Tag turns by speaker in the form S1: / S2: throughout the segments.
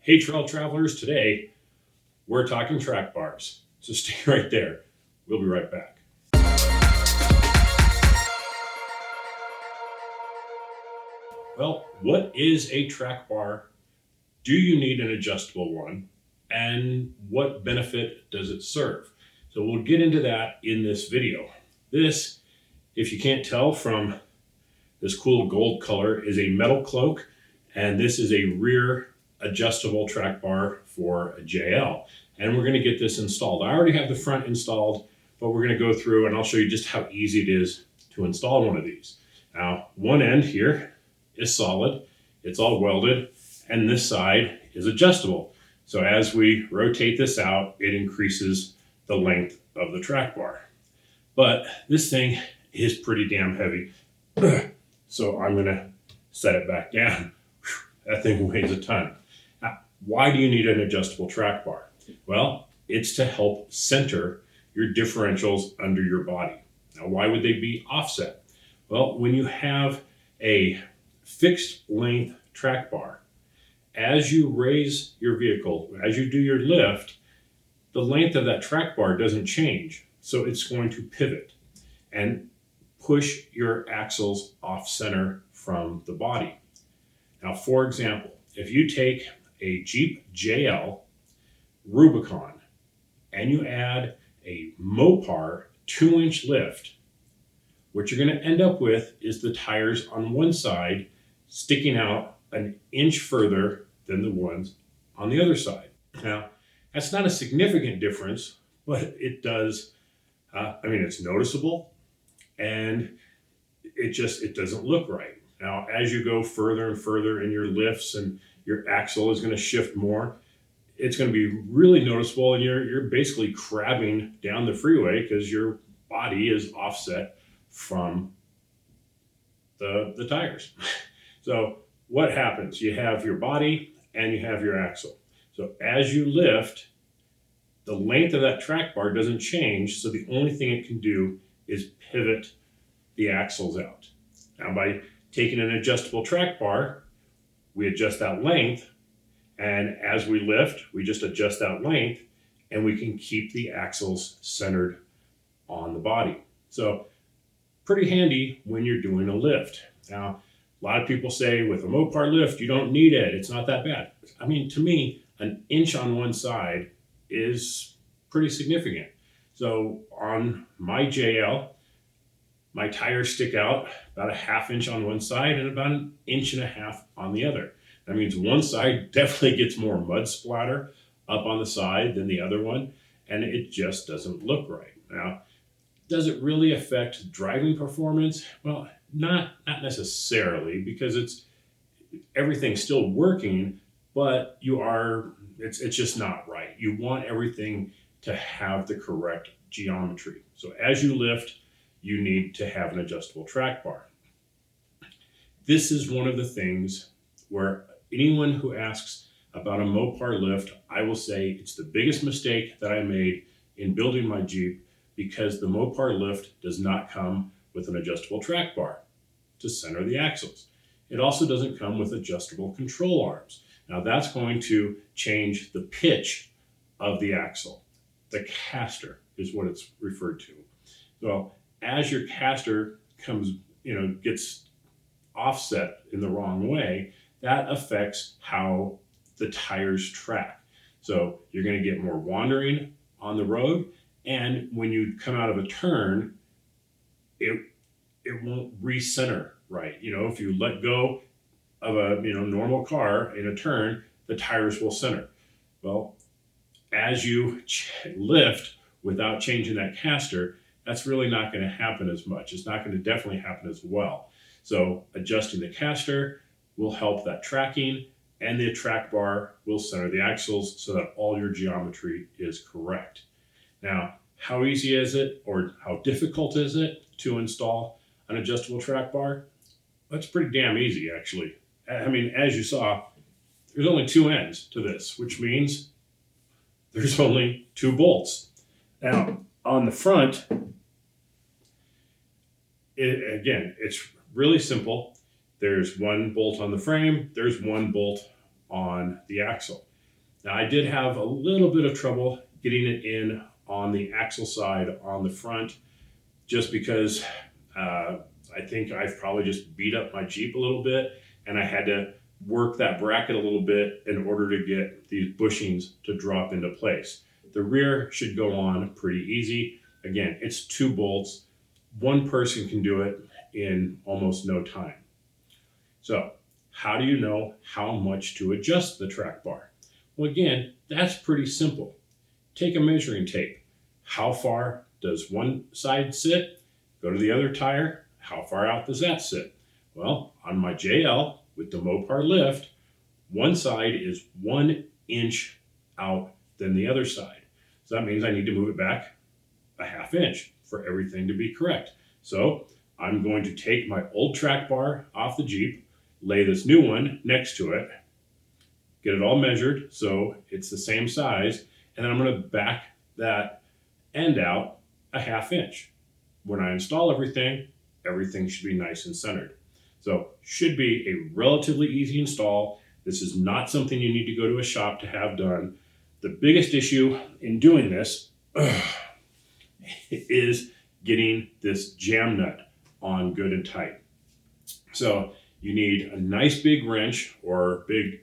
S1: Hey, trail travelers, today we're talking track bars. So stay right there. We'll be right back. Well, what is a track bar? Do you need an adjustable one? And what benefit does it serve? So we'll get into that in this video. This, if you can't tell from this cool gold color, is a Metalcloak, and this is a rear adjustable track bar for a JL. And we're going to get this installed. I already have the front installed, but we're going to go through and I'll show you just how easy it is to install one of these. Now, one end here is solid, it's all welded, and this side is adjustable. So as we rotate this out, it increases the length of the track bar. But this thing is pretty damn heavy. So I'm gonna set it back down. That thing weighs a ton. Now, why do you need an adjustable track bar? Well, it's to help center your differentials under your body. Now, why would they be offset? Well, when you have a fixed length track bar, as you raise your vehicle, as you do your lift, the length of that track bar doesn't change. So it's going to pivot and push your axles off center from the body. Now, for example, if you take a Jeep JL Rubicon and you add a Mopar 2-inch lift, what you're going to end up with is the tires on one side sticking out an inch further than the ones on the other side. Now, that's not a significant difference, but it does, it's noticeable, and it doesn't look right. Now, as you go further and further in your lifts and your axle is going to shift more, it's going to be really noticeable, and you're basically crabbing down the freeway because your body is offset from the tires. So what happens? You have your body and you have your axle. So as you lift, the length of that track bar doesn't change, so the only thing it can do is pivot the axles out. Now, by taking an adjustable track bar, we adjust that length, and as we lift, we just adjust that length, and we can keep the axles centered on the body. So pretty handy when you're doing a lift. Now, a lot of people say with a Mopar lift, you don't need it. It's not that bad. To me, an inch on one side is pretty significant. So on my JL, my tires stick out about a ½ inch on one side and about an inch and a half on the other. That means one side definitely gets more mud splatter up on the side than the other one, and it just doesn't look right. Now, does it really affect driving performance? Well, not necessarily, because everything's still working, but it's just not right. You want everything to have the correct geometry. So as you lift, you need to have an adjustable track bar. This is one of the things where anyone who asks about a Mopar lift, I will say it's the biggest mistake that I made in building my Jeep, because the Mopar lift does not come with an adjustable track bar to center the axles. It also doesn't come with adjustable control arms. Now, that's going to change the pitch of the axle. The caster is what it's referred to. So as your caster gets offset in the wrong way, that affects how the tires track. So you're going to get more wandering on the road, and when you come out of a turn, it won't recenter right. If you let go of a normal car in a turn, the tires will center. Well, as you lift without changing that caster, that's really not going to happen as much. It's not going to definitely happen as well. So adjusting the caster will help that tracking, and the track bar will center the axles so that all your geometry is correct. Now, how easy is it, or how difficult is it to install an adjustable track bar? That's pretty damn easy, actually. As you saw, there's only 2 ends to this, which means there's only 2 bolts. Now, on the front, it's really simple. There's 1 bolt on the frame, there's 1 bolt on the axle. Now I did have a little bit of trouble getting it in on the axle side on the front, just because I think I've probably just beat up my Jeep a little bit, and I had to work that bracket a little bit in order to get these bushings to drop into place. The rear should go on pretty easy. Again, it's 2 bolts. One person can do it in almost no time. So how do you know how much to adjust the track bar? Well, again, that's pretty simple. Take a measuring tape. How far does one side sit? Go to the other tire. How far out does that sit? Well, on my JL with the Mopar lift, one side is 1 inch out than the other side. So that means I need to move it back a ½ inch for everything to be correct. So I'm going to take my old track bar off the Jeep, lay this new one next to it, get it all measured so it's the same size, and then I'm going to back that end out a ½ inch. When I install everything, everything should be nice and centered. So should be a relatively easy install. This is not something you need to go to a shop to have done. The biggest issue in doing this is getting this jam nut on good and tight. So you need a nice big wrench or big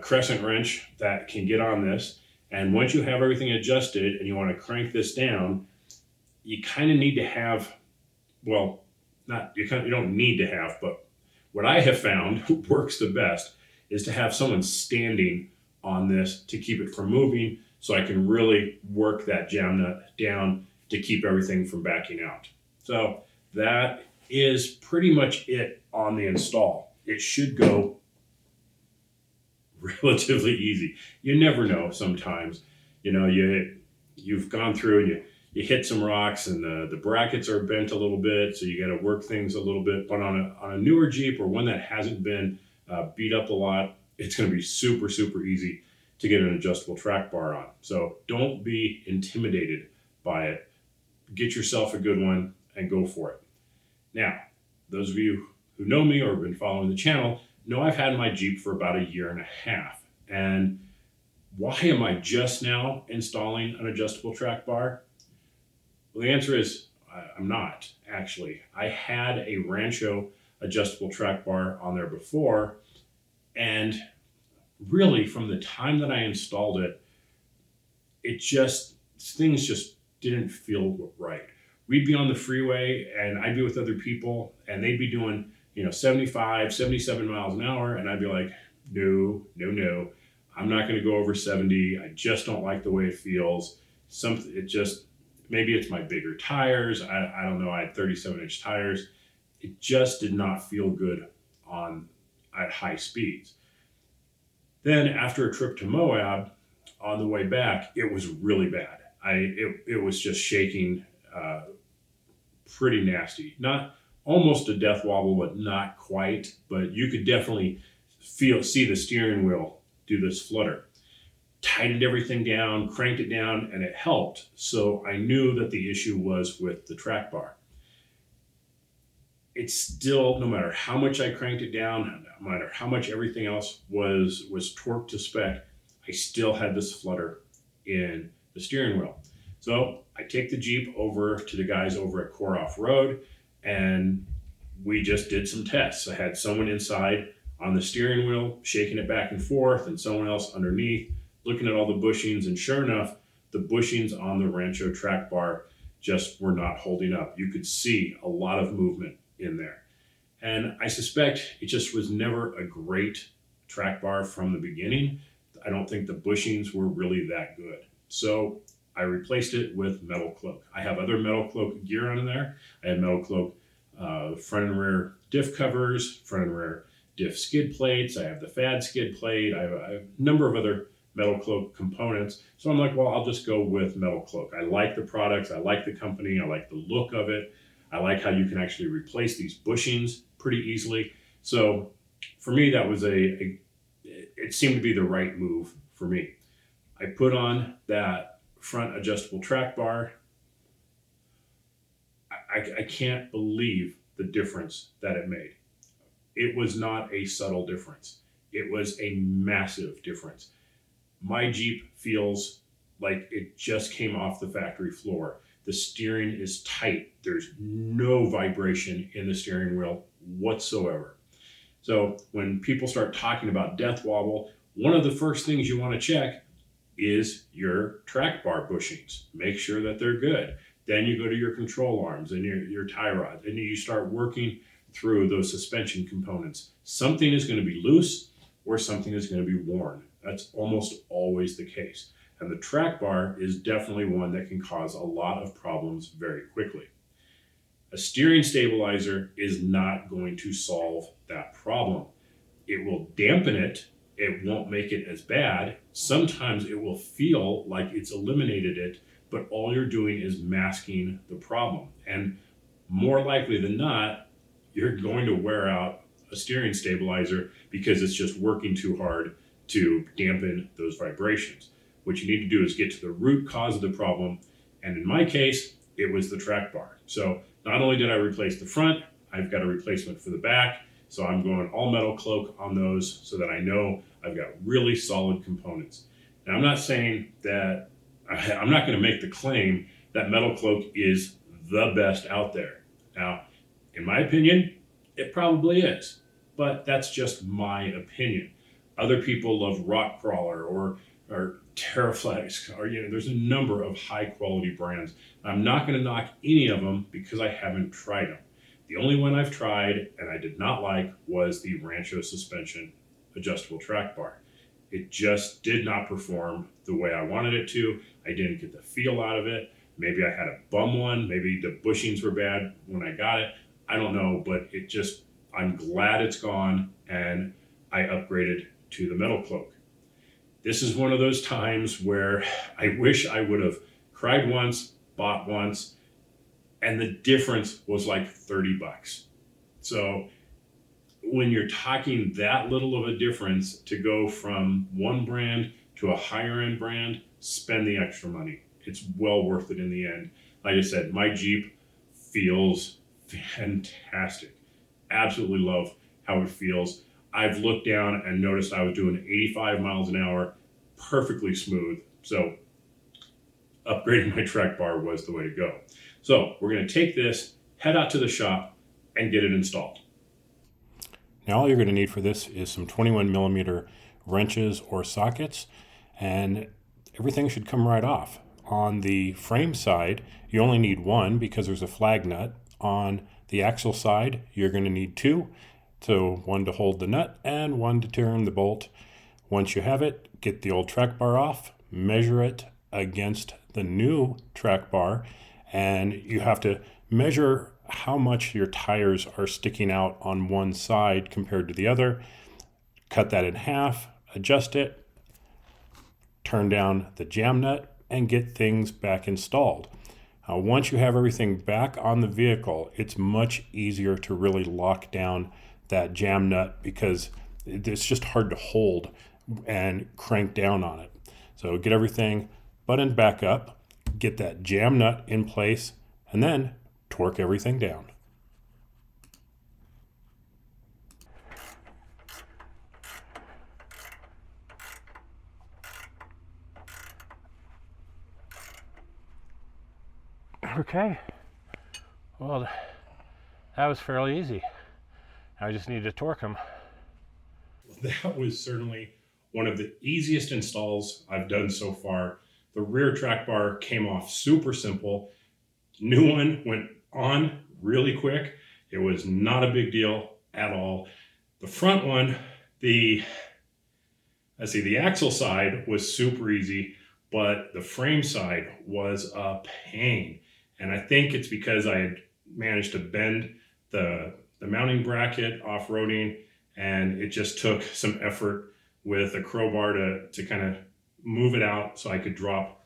S1: crescent wrench that can get on this. And once you have everything adjusted and you want to crank this down, you kind of need to have, well, you don't need to have, but what I have found works the best is to have someone standing on this to keep it from moving, so I can really work that jam nut down to keep everything from backing out. So that is pretty much it on the install. It should go relatively easy. You never know sometimes. You know, you've gone through and you hit some rocks and the brackets are bent a little bit, so you got to work things a little bit. But on a newer Jeep or one that hasn't been beat up a lot, it's going to be super, super easy to get an adjustable track bar on. So don't be intimidated by it. Get yourself a good one and go for it. Now, those of you who know me or have been following the channel know I've had my Jeep for about 1.5 years. And why am I just now installing an adjustable track bar? Well, the answer is I'm not, actually. I had a Rancho adjustable track bar on there before, and really from the time that I installed it, things just didn't feel right. We'd be on the freeway and I'd be with other people and they'd be doing, 75, 77 miles an hour. And I'd be like, no, I'm not going to go over 70. I just don't like the way it feels. Maybe it's my bigger tires. I don't know. I had 37-inch tires. It just did not feel good at high speeds. Then after a trip to Moab, on the way back, it was really bad. It was just shaking pretty nasty. Not almost a death wobble, but not quite. But you could definitely see the steering wheel do this flutter. Tightened everything down, cranked it down, and it helped. So I knew that the issue was with the track bar. It's still, no matter how much I cranked it down, no matter how much everything else was torqued to spec, I still had this flutter in the steering wheel. So I take the Jeep over to the guys over at Core Off-Road, and we just did some tests. I had someone inside on the steering wheel shaking it back and forth, and someone else underneath looking at all the bushings, and sure enough, the bushings on the Rancho track bar just were not holding up. You could see a lot of movement in there. And I suspect it just was never a great track bar from the beginning. I don't think the bushings were really that good. So I replaced it with Metalcloak. I have other Metalcloak gear on there. I have Metalcloak front and rear diff covers, front and rear diff skid plates. I have the FAD skid plate. I have a number of other Metalcloak components. So I'm like, well, I'll just go with Metalcloak. I like the products. I like the company. I like the look of it. I like how you can actually replace these bushings pretty easily. So for me, that was it seemed to be the right move for me. I put on that front adjustable track bar. I can't believe the difference that it made. It was not a subtle difference. It was a massive difference. my Jeep feels like it just came off the factory floor. The steering is tight. There's no vibration in the steering wheel whatsoever. So when people start talking about death wobble, one of the first things you want to check is your track bar bushings. Make sure that they're good. Then you go to your control arms and your tie rods, and you start working through those suspension components. Something is going to be loose or something is going to be worn. That's almost always the case. And the track bar is definitely one that can cause a lot of problems very quickly. A steering stabilizer is not going to solve that problem. It will dampen it. It won't make it as bad. Sometimes it will feel like it's eliminated it, but all you're doing is masking the problem. And more likely than not, you're going to wear out a steering stabilizer because it's just working too hard to dampen those vibrations. What you need to do is get to the root cause of the problem. And in my case, it was the track bar. So not only did I replace the front, I've got a replacement for the back. So I'm going all Metalcloak on those so that I know I've got really solid components. Now, I'm not saying that, I'm not going to make the claim that Metalcloak is the best out there. Now, in my opinion, it probably is, but that's just my opinion. Other people love Rock Crawler or Terraflex, or there's a number of high quality brands. I'm not going to knock any of them because I haven't tried them. The only one I've tried and I did not like was the Rancho suspension adjustable track bar. It just did not perform the way I wanted it to. I didn't get the feel out of it. Maybe I had a bum one. Maybe the bushings were bad when I got it. I don't know, but I'm glad it's gone, and I upgraded to the Metalcloak. This is one of those times where I wish I would have cried once, bought once, and the difference was like $30. So when you're talking that little of a difference to go from one brand to a higher end brand, spend the extra money. It's well worth it in the end. Like I said, my Jeep feels fantastic. Absolutely love how it feels. I've looked down and noticed I was doing 85 miles an hour, perfectly smooth. So upgrading my track bar was the way to go. So we're going to take this, head out to the shop, and get it installed.
S2: Now all you're going to need for this is some 21 millimeter wrenches or sockets, and everything should come right off. On the frame side, you only need one because there's a flag nut. On the axle side, you're going to need two. So one to hold the nut and one to turn the bolt. Once you have it, get the old track bar off, measure it against the new track bar, and you have to measure how much your tires are sticking out on one side compared to the other. Cut that in half, adjust it, turn down the jam nut, and get things back installed. Once you have everything back on the vehicle, it's much easier to really lock down that jam nut because it's just hard to hold and crank down on it. So get everything buttoned back up, get that jam nut in place, and then torque everything down. Okay, well, that was fairly easy. I just need to torque them.
S1: That was certainly one of the easiest installs I've done so far. The rear track bar came off super simple. New one went on really quick. It was not a big deal at all. The front one, the axle side was super easy, but the frame side was a pain. And I think it's because I had managed to bend the mounting bracket off-roading, and it just took some effort with a crowbar to kind of move it out so I could drop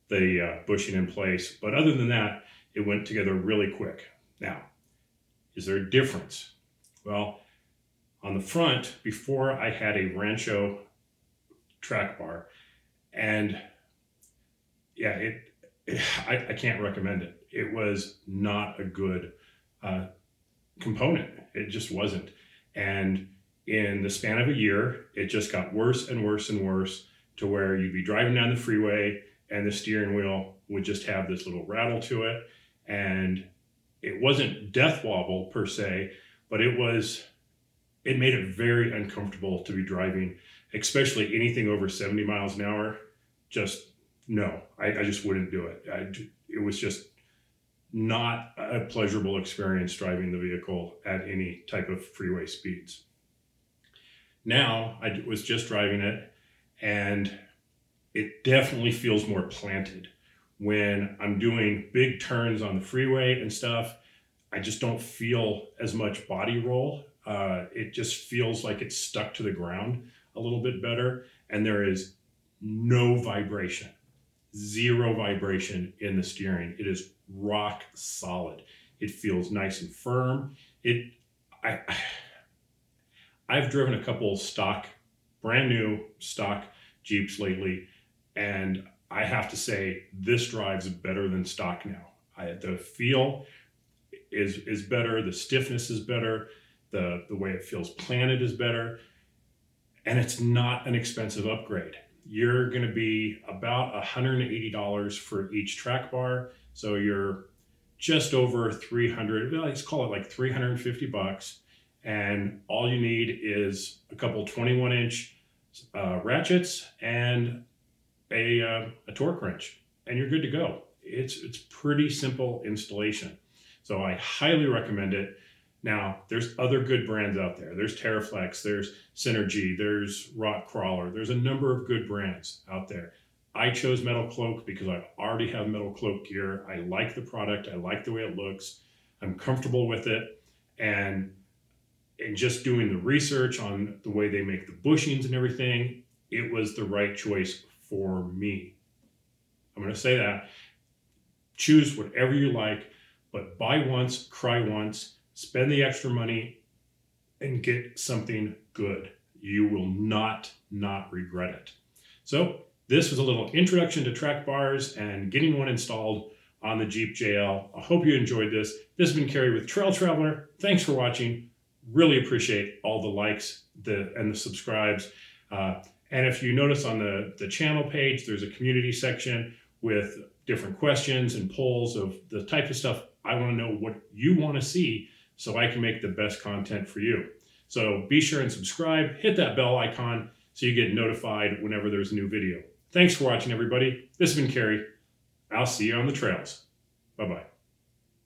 S1: the bushing in place. But other than that, it went together really quick. Now, is there a difference? Well, on the front, before I had a Rancho track bar, and yeah, I can't recommend it. It was not a good component. It just wasn't. And in the span of a year, it just got worse and worse and worse to where you'd be driving down the freeway and the steering wheel would just have this little rattle to it. And it wasn't death wobble per se, but it made it very uncomfortable to be driving, especially anything over 70 miles an hour. Just no, I just wouldn't do it. It was just not a pleasurable experience driving the vehicle at any type of freeway speeds. Now I was just driving it, and it definitely feels more planted. When I'm doing big turns on the freeway and stuff, I just don't feel as much body roll. It just feels like it's stuck to the ground a little bit better, and there is no vibration, zero vibration in the steering. It is rock solid. It feels nice and firm. I've driven a couple brand new stock Jeeps lately, and I have to say this drives better than stock now. The feel is better, the stiffness is better, the way it feels planted is better, and it's not an expensive upgrade. You're going to be about $180 for each track bar, so you're just over 300. Let's call it like 350 bucks, and all you need is a couple 21-inch ratchets and a torque wrench, and you're good to go. It's pretty simple installation, so I highly recommend it. Now, there's other good brands out there. There's Terraflex, there's Synergy, there's Rock Crawler. There's a number of good brands out there. I chose Metalcloak because I already have Metalcloak gear. I like the product. I like the way it looks. I'm comfortable with it. And just doing the research on the way they make the bushings and everything, it was the right choice for me. I'm going to say that. Choose whatever you like, but buy once, cry once. Spend the extra money and get something good. You will not regret it. So this was a little introduction to track bars and getting one installed on the Jeep JL. I hope you enjoyed this. This has been Kerry with Trail Traveler. Thanks for watching. Really appreciate all the likes and the subscribes. And if you notice on the channel page, there's a community section with different questions and polls of the type of stuff I want to know what you want to see, so I can make the best content for you. So be sure and subscribe, hit that bell icon so you get notified whenever there's a new video. Thanks for watching, everybody. This has been Kerry. I'll see you on the trails. Bye-bye.